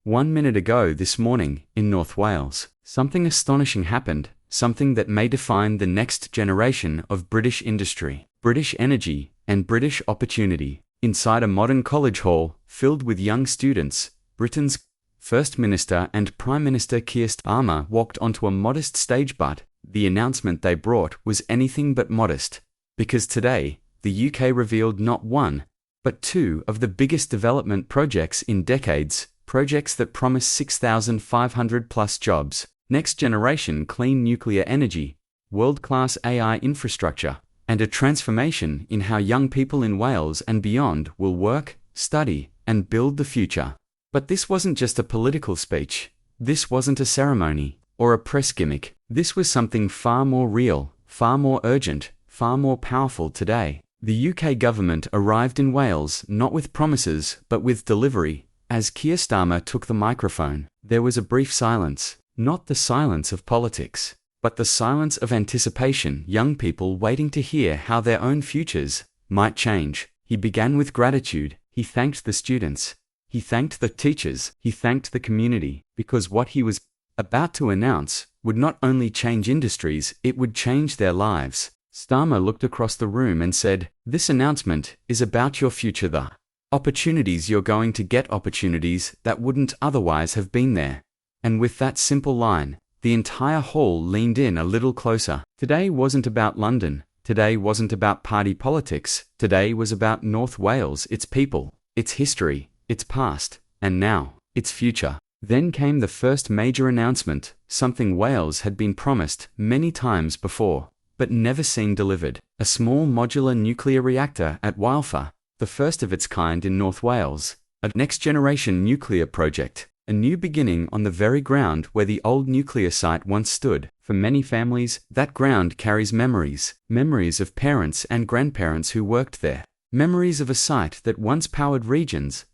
1 minute ago this morning, in North Wales, something astonishing happened, something that may define the next generation of British industry, British energy, and British opportunity. Inside a modern college hall, filled with young students, Britain's First Minister and Prime Minister Keir Starmer walked onto a modest stage, but the announcement they brought was anything but modest. Because today, the UK revealed not one, but two of the biggest development projects in decades, projects that promise 6,500 plus jobs, next-generation clean nuclear energy, world-class AI infrastructure, and a transformation in how young people in Wales and beyond will work, study, and build the future. But this wasn't just a political speech. This wasn't a ceremony or a press gimmick. This was something far more real, far more urgent, far more powerful today. The UK government arrived in Wales not with promises but with delivery. As Keir Starmer took the microphone, there was a brief silence, not the silence of politics, but the silence of anticipation, young people waiting to hear how their own futures might change. He began with gratitude. He thanked the students. He thanked the teachers. He thanked the community, because what he was about to announce would not only change industries, it would change their lives. Starmer looked across the room and said, "This announcement is about your future, the opportunities you're going to get, opportunities that wouldn't otherwise have been there." And with that simple line, the entire hall leaned in a little closer. Today wasn't about London. Today wasn't about party politics. Today was about North Wales, its people, its history, its past, and now, its future. Then came the first major announcement, something Wales had been promised many times before, but never seen delivered. A small modular nuclear reactor at Wylfa, the first of its kind in North Wales, a next-generation nuclear project, a new beginning on the very ground where the old nuclear site once stood. For many families, that ground carries memories, memories of parents and grandparents who worked there, memories of a site that once powered regions,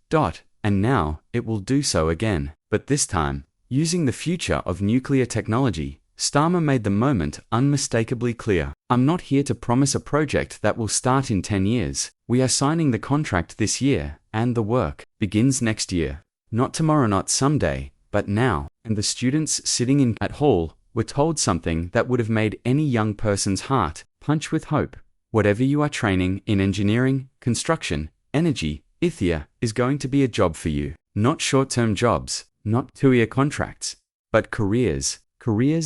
and now it will do so again. But this time, using the future of nuclear technology, Starmer made the moment unmistakably clear. "I'm not here to promise a project that will start in 10 years. We are signing the contract this year, and the work begins next year. Not tomorrow, not someday, but now." And the students sitting in at hall were told something that would have made any young person's heart punch with hope. Whatever you are training in engineering, construction, energy, Ithia is going to be a job for you. Not short-term jobs, not 2-year contracts, but careers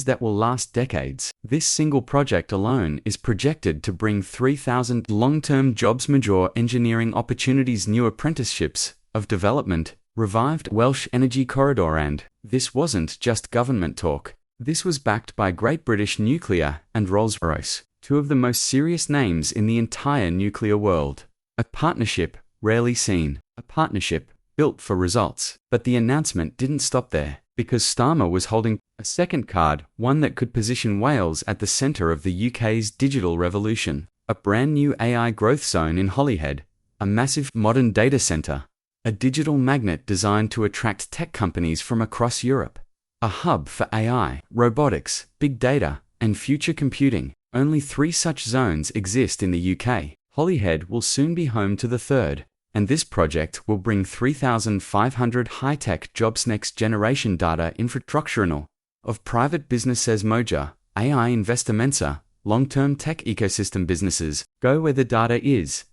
that will last decades. This single project alone is projected to bring 3,000 long-term jobs, major engineering opportunities, new apprenticeships of development, revived Welsh energy corridor. And this wasn't just government talk. This was backed by Great British Nuclear and Rolls-Royce, two of the most serious names in the entire nuclear world. A partnership rarely seen, a partnership built for results. But the announcement didn't stop there, because Starmer was holding a second card, one that could position Wales at the centre of the UK's digital revolution. A brand new AI growth zone in Holyhead, a massive modern data centre, a digital magnet designed to attract tech companies from across Europe, a hub for AI, robotics, big data, and future computing. Only 3 such zones exist in the UK. Holyhead will soon be home to the third, and this project will bring 3,500 high-tech jobs, next-generation data infrastructure of private business, says Modular, AI investor Mensa, long-term tech ecosystem businesses, go where the data is,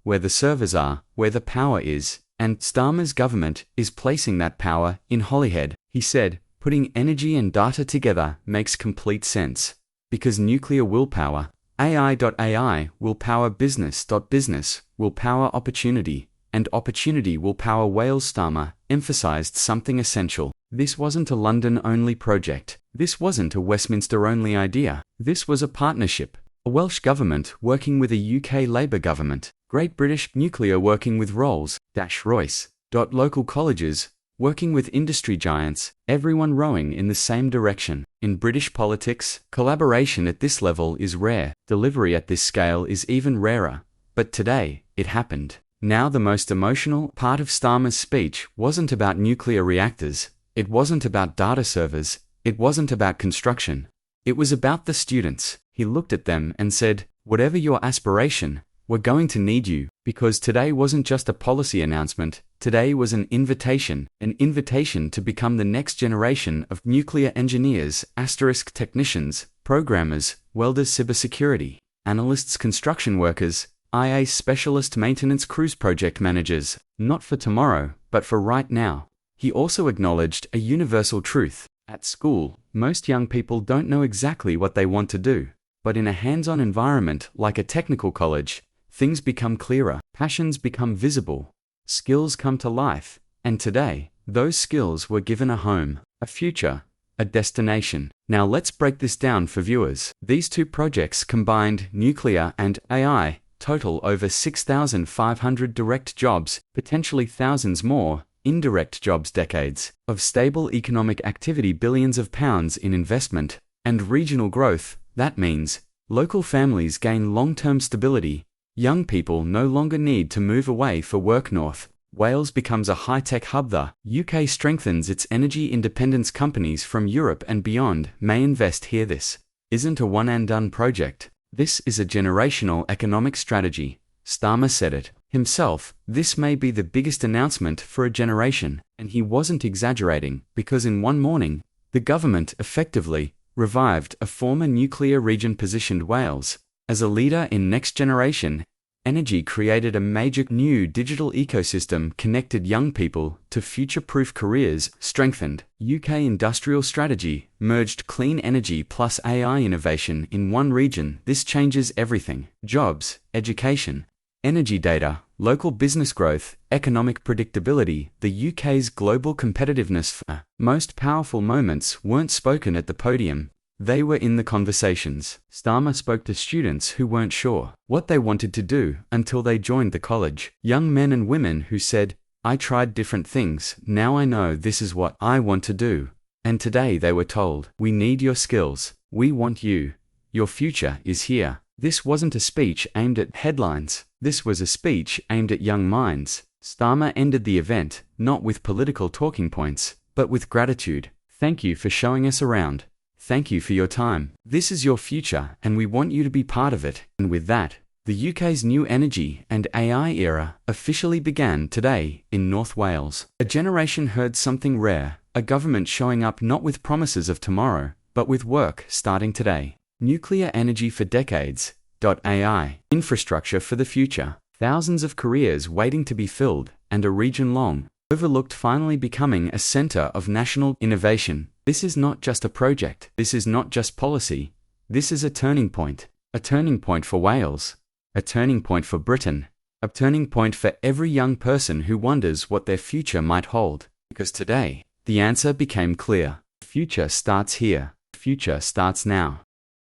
where the servers are, where the power is, and Starmer's government is placing that power in Holyhead. He said, "Putting energy and data together makes complete sense, because nuclear will power. AI will power business. Business will power opportunity, and opportunity will power Wales." Starmer emphasized something essential. This wasn't a London-only project. This wasn't a Westminster-only idea. This was a partnership. A Welsh government working with a UK Labour government. Great British Nuclear working with Rolls-Royce. Local colleges working with industry giants, everyone rowing in the same direction. In British politics, collaboration at this level is rare. Delivery at this scale is even rarer. But today, it happened. Now the most emotional part of Starmer's speech wasn't about nuclear reactors. It wasn't about data servers. It wasn't about construction. It was about the students. He looked at them and said, "Whatever your aspiration, we're going to need you, because today wasn't just a policy announcement, today was an invitation to become the next generation of nuclear engineers, technicians, programmers, welders, cybersecurity analysts, construction workers, IA specialist, maintenance crews, project managers, not for tomorrow, but for right now. He also acknowledged a universal truth. At school, most young people don't know exactly what they want to do, but in a hands-on environment like a technical college, things become clearer, passions become visible, skills come to life, and today, those skills were given a home, a future, a destination. Now let's break this down for viewers. These two projects combined, nuclear and AI, total over 6,500 direct jobs, potentially thousands more, indirect jobs, decades of stable economic activity, billions of pounds in investment, and regional growth. That means local families gain long-term stability. Young people no longer need to move away for work. North Wales becomes a high-tech hub. The UK strengthens its energy independence. Companies from Europe and beyond may invest here. This isn't a one-and-done project. This is a generational economic strategy. Starmer said it himself. This may be the biggest announcement for a generation, and he wasn't exaggerating, because in one morning, the government effectively revived a former nuclear region, positioned Wales as a leader in next-generation energy, created a major new digital ecosystem, connected young people to future-proof careers, strengthened UK industrial strategy, merged clean energy plus AI innovation in one region. This changes everything: jobs, education, energy data, local business growth, economic predictability. The UK's global competitiveness. Most powerful moments weren't spoken at the podium. They were in the conversations. Starmer spoke to students who weren't sure what they wanted to do until they joined the college. Young men and women who said, "I tried different things, now I know this is what I want to do." And today they were told, "We need your skills. We want you. Your future is here." This wasn't a speech aimed at headlines. This was a speech aimed at young minds. Starmer ended the event, not with political talking points, but with gratitude. "Thank you for showing us around. Thank you for your time. This is your future, and we want you to be part of it." And with that, the UK's new energy and AI era officially began today in North Wales. A generation heard something rare, a government showing up not with promises of tomorrow, but with work starting today. Nuclear energy for decades. AI. Infrastructure for the future. Thousands of careers waiting to be filled, and a region long overlooked finally becoming a centre of national innovation. This is not just a project. This is not just policy. This is a turning point. A turning point for Wales. A turning point for Britain. A turning point for every young person who wonders what their future might hold. Because today, the answer became clear. The future starts here. The future starts now.